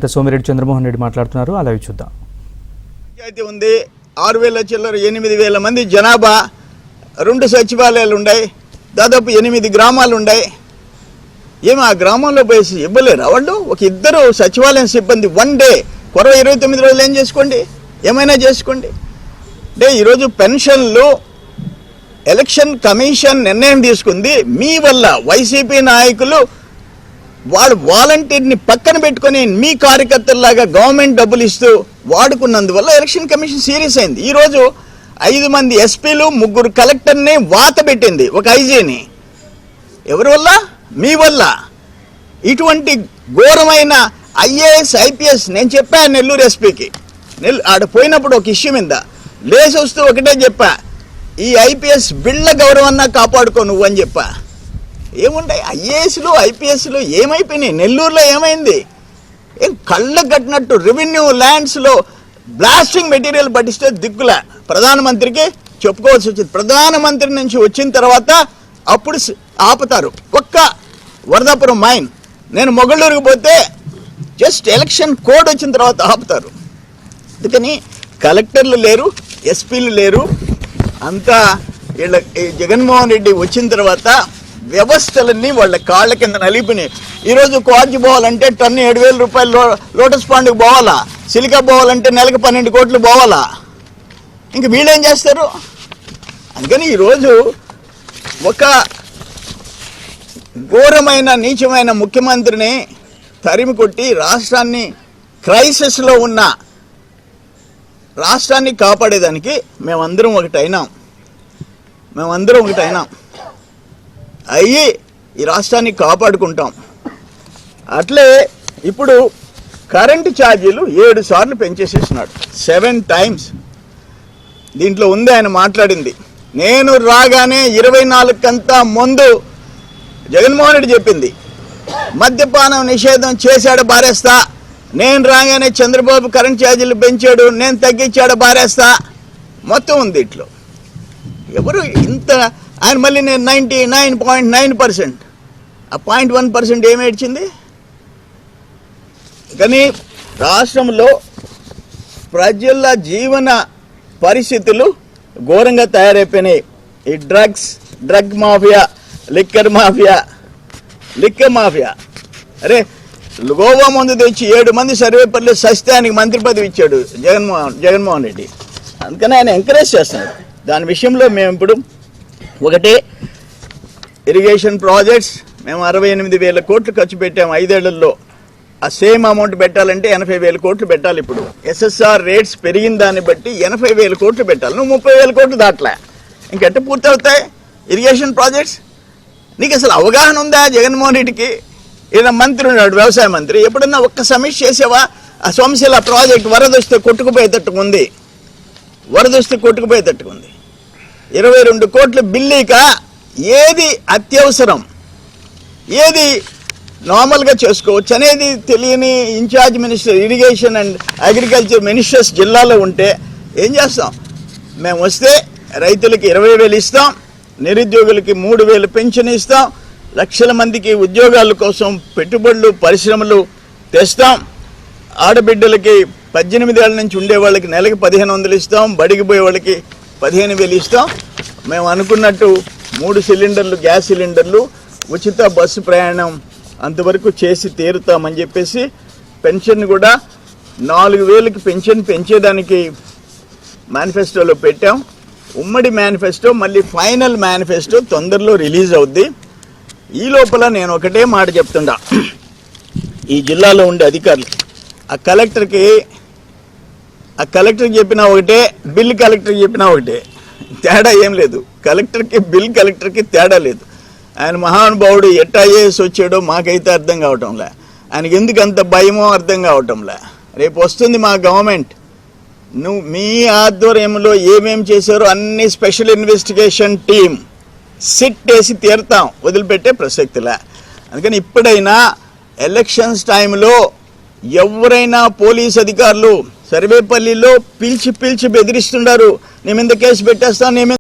సోమిరెడ్డి చంద్రమోహన్ రెడ్డి మాట్లాడుతున్నారు. అలా చూద్దాం. పంచాయతీ ఉంది, 6,000 చిల్లర 8,000 మంది జనాభా, 2 సచివాలయాలు ఉన్నాయి, దాదాపు 8 గ్రామాలు ఉన్నాయి. ఏమి ఆ గ్రామంలో పోయి ఇవ్వలేరు వాళ్ళు? ఒక ఇద్దరు సచివాలయం సిబ్బంది వన్ డే 29 రోజులు ఏం చేసుకోండి, ఏమైనా చేసుకోండి. అంటే ఈరోజు పెన్షన్లు ఎలక్షన్ కమిషన్ నిర్ణయం తీసుకుంది మీ వల్ల. వైసీపీ నాయకులు వాళ్ళు వాలంటీర్ని పక్కన పెట్టుకొని మీ కార్యకర్తల్లాగా గవర్నమెంట్ డబ్బులు ఇస్తూ వాడుకున్నందువల్ల ఎలక్షన్ కమిషన్ సీరియస్ అయింది. ఈరోజు 5 మంది ఎస్పీలు 3 కలెక్టర్ని వాత పెట్టింది, ఒక ఐజీని. ఎవరి వల్ల? మీ వల్ల. ఇటువంటి ఘోరమైన ఐఏఎస్ ఐపీఎస్ నేను చెప్పా నెల్లూరు ఎస్పీకి, ఆడ పోయినప్పుడు ఒక ఇష్యూ మీద లేచి వస్తూ ఒకటే చెప్పా, ఈ ఐపీఎస్ బిళ్ళ గౌరవాన్ని కాపాడుకో నువ్వు అని చెప్పా. ఏముంటాయి ఐఏఎస్లు ఐపీఎస్లు ఏమైపోయినాయి? నెల్లూరులో ఏమైంది? ఏం కళ్ళ కట్టినట్టు రెవెన్యూ ల్యాండ్స్లో బ్లాస్టింగ్ మెటీరియల్ పట్టిస్తే దిక్కులే. ప్రధానమంత్రికి చెప్పుకోవాల్సి వచ్చింది. ప్రధానమంత్రి నుంచి వచ్చిన తర్వాత అప్పుడు ఆపుతారు. ఒక్క వరదాపురం మైన్, నేను మొగళ్ళూరుకు పోతే జస్ట్ ఎలక్షన్ కోడ్ వచ్చిన తర్వాత ఆపుతారు. అందుకని కలెక్టర్లు లేరు, ఎస్పీలు లేరు. అంతా వీళ్ళ జగన్మోహన్ రెడ్డి వచ్చిన తర్వాత వ్యవస్థలన్నీ వాళ్ళ కాళ్ళ కింద నలిపినాయి. ఈరోజు క్వార్జీ పోవాలంటే టన్ను 7,000 రూపాయలు లోటస్ పాండ్కి పోవాలా, సిలికా పోవాలంటే నెలకు 12 కోట్లు పోవాలా. ఇంక వీళ్ళేం చేస్తారు? అందుకని ఈరోజు ఒక ఘోరమైన నీచమైన ముఖ్యమంత్రిని తరిమి కొట్టి రాష్ట్రాన్ని క్రైసిస్లో ఉన్న రాష్ట్రాన్ని కాపాడేదానికి మేమందరం ఒకటైనాం. అయ్యి ఈ రాష్ట్రాన్ని కాపాడుకుంటాం. అట్లే ఇప్పుడు కరెంటు ఛార్జీలు 7 సార్లు పెంచేసేసినాడు, 7 times. దీంట్లో ఉంది ఆయన మాట్లాడింది. నేను రాగానే 24 కంతా ముందు జగన్మోహన్ రెడ్డి చెప్పింది, మద్యపానం నిషేధం చేశాడు బారేస్తా. నేను రాగానే చంద్రబాబు కరెంట్ ఛార్జీలు పెంచాడు, నేను తగ్గించాడు బారేస్తా. మొత్తం ఉంది ఇట్లో. ఎవరు ఇంత? ఆయన మళ్ళీ నేను 99.9%, ఆ 0.1% ఏమి ఏడ్చింది? కానీ రాష్ట్రంలో ప్రజల జీవన పరిస్థితులు ఘోరంగా తయారైపోయినాయి. ఈ డ్రగ్ మాఫియా, లిక్కర్ మాఫియా. అరే గోవా మందు తెచ్చి 7 మంది సర్వేపల్లి సస్యానికి మంత్రి పదవి ఇచ్చాడు జగన్మోహన్ రెడ్డి. అందుకని ఆయన ఎంకరేజ్ చేస్తున్నాడు. దాని విషయంలో మేము ఇప్పుడు ఒకటే, ఇరిగేషన్ ప్రాజెక్ట్స్ మేము 68,000 కోట్లు ఖర్చు పెట్టాము 5 ఏళ్లలో. ఆ సేమ్ అమౌంట్ పెట్టాలంటే 80,000 కోట్లు పెట్టాలి. ఇప్పుడు ఎస్ఎస్ఆర్ రేట్స్ పెరిగిన దాన్ని బట్టి 80,000 కోట్లు పెట్టాలి. నువ్వు 30,000 కోట్లు దాట్లే, ఇంకెట్ట పూర్తి అవుతాయి ఇరిగేషన్ ప్రాజెక్ట్స్? నీకు అసలు అవగాహన ఉందా? జగన్మోహన్ రెడ్డికి ఈయన మంత్రి ఉన్నాడు, వ్యవసాయ మంత్రి. ఎప్పుడన్నా ఒక్క సమీక్ష చేసావా? ఆ సోమశిల ప్రాజెక్ట్ వరద వస్తే కొట్టుకుపోయేటట్టుగా ఉంది, 22 కోట్ల బిల్లీక ఏది అత్యవసరం, ఏది నార్మల్గా చేసుకోవచ్చు అనేది తెలియని incharge minister, irrigation and agriculture ministers జిల్లాలో ఉంటే ఏం చేస్తాం? మేము వస్తే రైతులకి 20,000 ఇస్తాం, నిరుద్యోగులకి 3,000 పెన్షన్ ఇస్తాం, లక్షల మందికి ఉద్యోగాల కోసం పెట్టుబడులు పరిశ్రమలు తెస్తాం, ఆడబిడ్డలకి 18 ఏళ్ళ నుంచి ఉండే వాళ్ళకి నెలకి 1,500 ఇస్తాం, బడికి పోయే వాళ్ళకి 15,000 ఇస్తాం. మేము అనుకున్నట్టు 3 సిలిండర్లు, గ్యాస్ సిలిండర్లు, ఉచిత బస్సు ప్రయాణం అంతవరకు చేసి తీరుతామని చెప్పేసి పెన్షన్ కూడా 4,000కి పెన్షన్ పెంచేదానికి మేనిఫెస్టోలో పెట్టాం. ఉమ్మడి మేనిఫెస్టో, మళ్ళీ ఫైనల్ మేనిఫెస్టో తొందరలో రిలీజ్ అవుద్ది. ఈ లోపల నేను ఒకటే మాట చెప్తుండా, ఈ జిల్లాలో ఉండే అధికారులు, ఆ కలెక్టర్కి చెప్పినా ఒకటే, బిల్ కలెక్టర్కి చెప్పినా ఒకటే, తేడా ఏం లేదు. కలెక్టర్కి బిల్ కలెక్టర్కి తేడా లేదు. ఆయన మహానుభావుడు ఎట్టా ఐఏఎస్ వచ్చాడో మాకైతే అర్థం కావటంలే, ఆయనకి ఎందుకు అంత భయమో అర్థం కావటంలే. రేపు వస్తుంది మా గవర్నమెంట్, నువ్వు మీ ఆధ్వర్యంలో ఏమేం చేశారో అన్ని స్పెషల్ ఇన్వెస్టిగేషన్ టీం సిట్ వేసి తీరుతాం, వదిలిపెట్టే ప్రసక్తిలే. అందుకని ఇప్పుడైనా ఎలక్షన్స్ టైంలో ఎవరైనా పోలీస్ అధికారులు సర్వేపల్లిలో పిలిచి బెదిరిస్తున్నారు, నీ మీద కేసు పెట్టేస్తాను, నీ మీద